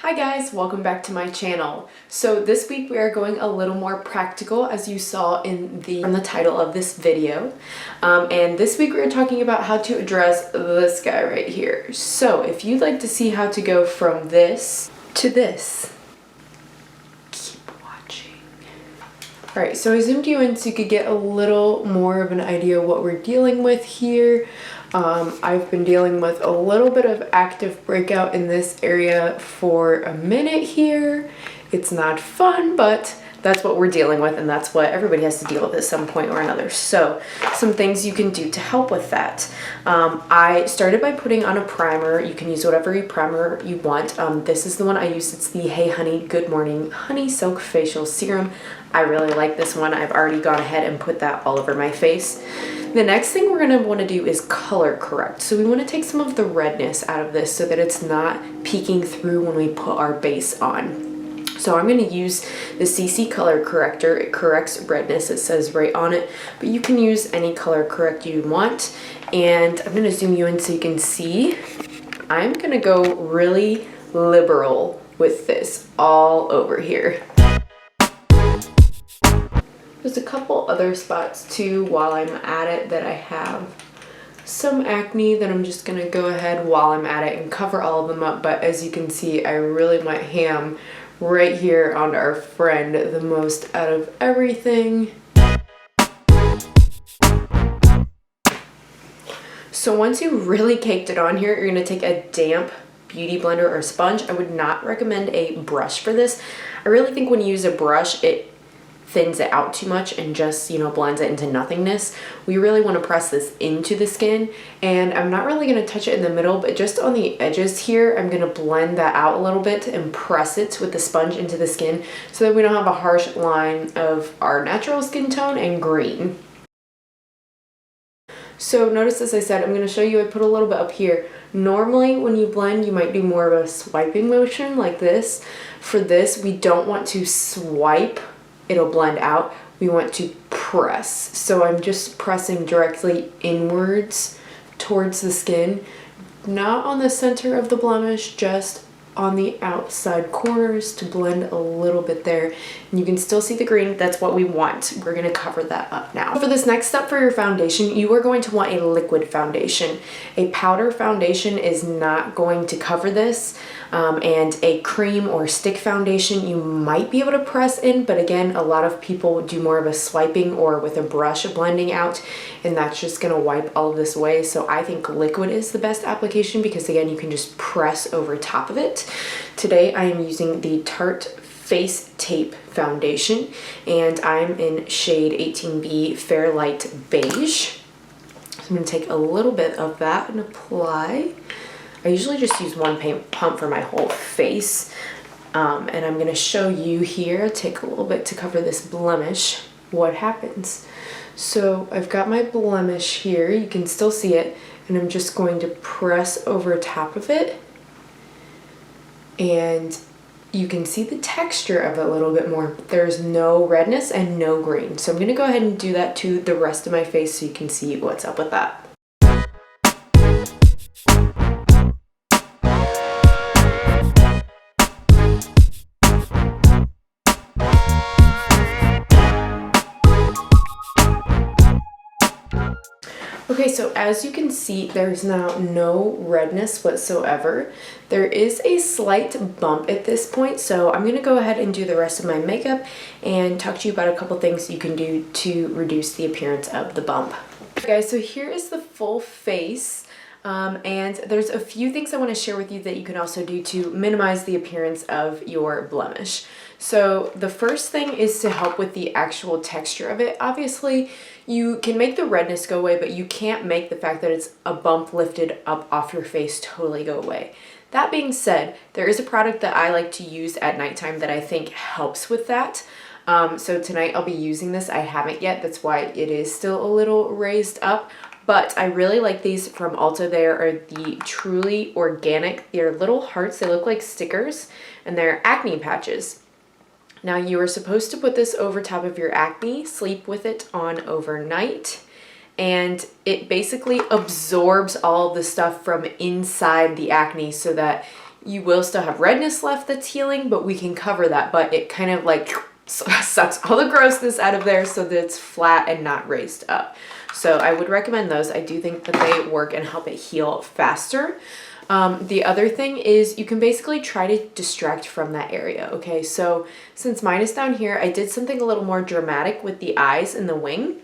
Hi guys, welcome back to my channel. So this week we are going a little more practical, as you saw from the title of this video. And this week we're talking about how to address this guy right here. So if you'd like to see how to go from this to this, keep watching. Alright, so I zoomed you in so you could get a little more of an idea of what we're dealing with here. I've been dealing with a little bit of active breakout in this area for a minute here. It's not fun, but that's what we're dealing with, and that's what everybody has to deal with at some point or another. So some things you can do to help with that. I started by putting on a primer. You can use whatever primer you want. This is the one I use. It's the Hey Honey Good Morning Honey Silk Facial Serum. I really like this one. I've already gone ahead and put that all over my face. The next thing we're going to want to do is color correct. So we want to take some of the redness out of this so that it's not peeking through when we put our base on. So I'm going to use the CC color corrector. It corrects redness, it says right on it, but you can use any color correct you want. And I'm going to zoom you in so you can see. I'm going to go really liberal with this all over here. There's a couple other spots too while I'm at it that I have some acne that I'm just going to go ahead while I'm at it and cover all of them up. But as you can see, I really went ham right here on our friend the most out of everything. So once you really caked it on here, you're going to take a damp beauty blender or sponge. I would not recommend a brush for this. I really think when you use a brush, it thins it out too much and just, blends it into nothingness. We really want to press this into the skin, and I'm not really going to touch it in the middle, but just on the edges here, I'm going to blend that out a little bit and press it with the sponge into the skin so that we don't have a harsh line of our natural skin tone and green. So notice, as I said, I'm going to show you, I put a little bit up here. Normally when you blend, you might do more of a swiping motion like this. For this, we don't want to swipe. It'll blend out. We want to press. So I'm just pressing directly inwards towards the skin, not on the center of the blemish, just on the outside corners to blend a little bit there. And you can still see the green. That's what we want. We're going to cover that up now. For this next step for your foundation, you are going to want a liquid foundation. A powder foundation is not going to cover this. And a cream or stick foundation you might be able to press in, but again, a lot of people do more of a swiping or with a brush blending out, and that's just going to wipe all of this away. So I think liquid is the best application because again, you can just press over top of it. Today I am using the Tarte Face Tape Foundation, and I'm in shade 18B Fair Light Beige. So I'm going to take a little bit of that and apply. I usually just use one paint pump for my whole face, and I'm going to show you here, take a little bit to cover this blemish, what happens. So I've got my blemish here, you can still see it, and I'm just going to press over top of it, and you can see the texture of it a little bit more. There's no redness and no green, so I'm going to go ahead and do that to the rest of my face so you can see what's up with that. Okay, so as you can see, there's now no redness whatsoever. There is a slight bump at this point, so I'm going to go ahead and do the rest of my makeup and talk to you about a couple things you can do to reduce the appearance of the bump. Okay, guys, so here is the full face. And there's a few things I want to share with you that you can also do to minimize the appearance of your blemish. So the first thing is to help with the actual texture of it. Obviously, you can make the redness go away, but you can't make the fact that it's a bump lifted up off your face totally go away. That being said, there is a product that I like to use at nighttime that I think helps with that. So tonight I'll be using this. I haven't yet. That's why it is still a little raised up. But I really like these from Ulta. They are the Truly Organic. They're little hearts. They look like stickers, and they're acne patches. Now you are supposed to put this over top of your acne, sleep with it on overnight, and it basically absorbs all of the stuff from inside the acne so that You will still have redness left that's healing, but we can cover that, but it kind of like sucks all the grossness out of there so that it's flat and not raised up. So I would recommend those. I do think that they work and help it heal faster. The other thing is you can basically try to distract from that area, okay? So since mine is down here, I did something a little more dramatic with the eyes and the wing,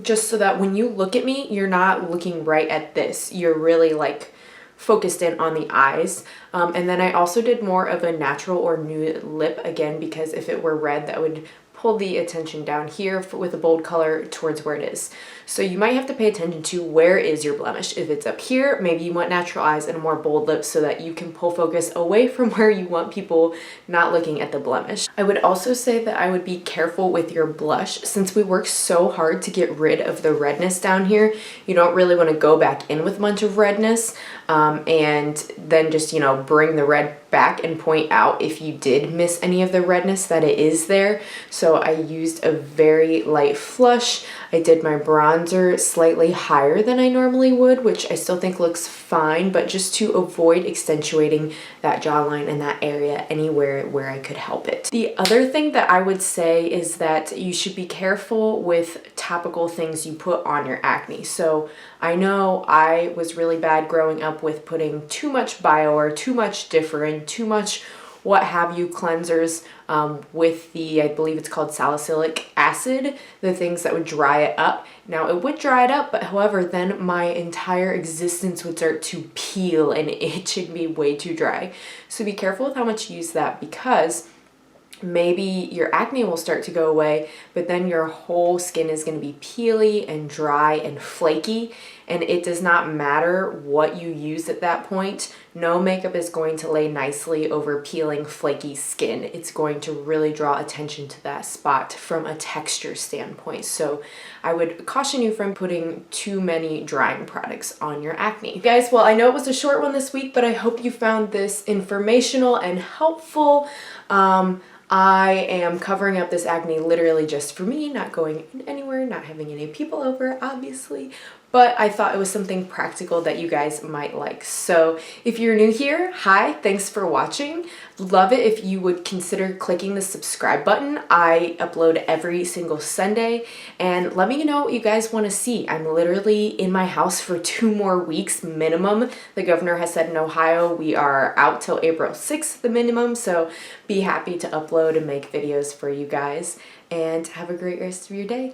just so that when you look at me, you're not looking right at this. You're really like focused in on the eyes. And then I also did more of a natural or nude lip, again, because if it were red, that would pull the attention down here with a bold color towards where it is. So you might have to pay attention to where is your blemish. If it's up here, maybe you want natural eyes and a more bold lip so that you can pull focus away from where you want people not looking at the blemish. I would also say that I would be careful with your blush. Since we work so hard to get rid of the redness down here, you don't really want to go back in with a bunch of redness and then just, you know, bring the red back and point out if you did miss any of the redness that it is there. So I used a very light flush. I did my bronzer slightly higher than I normally would, which I still think looks fine, but just to avoid accentuating that jawline and that area anywhere where I could help it. The other thing that I would say is that you should be careful with topical things you put on your acne. So I know I was really bad growing up with putting too much bio or too much different, too much what have you cleansers with the, I believe it's called salicylic acid, the things that would dry it up. Now it would dry it up, but however, then my entire existence would start to peel and itch and be way too dry. So be careful with how much you use that, because maybe your acne will start to go away, but then your whole skin is going to be peely and dry and flaky, and it does not matter what you use at that point. No makeup is going to lay nicely over peeling, flaky skin. It's going to really draw attention to that spot from a texture standpoint. So I would caution you from putting too many drying products on your acne. Guys, well, I know it was a short one this week, but I hope you found this informational and helpful. I am covering up this acne literally just for me, not going anywhere, not having any people over, obviously, but I thought it was something practical that you guys might like. So if you're new here, hi, thanks for watching. Love it if you would consider clicking the subscribe button. I upload every single Sunday, and let me know what you guys want to see. I'm literally in my house for 2 more weeks minimum. The governor has said in Ohio we are out till April 6th, the minimum, so be happy to upload and make videos for you guys, and have a great rest of your day.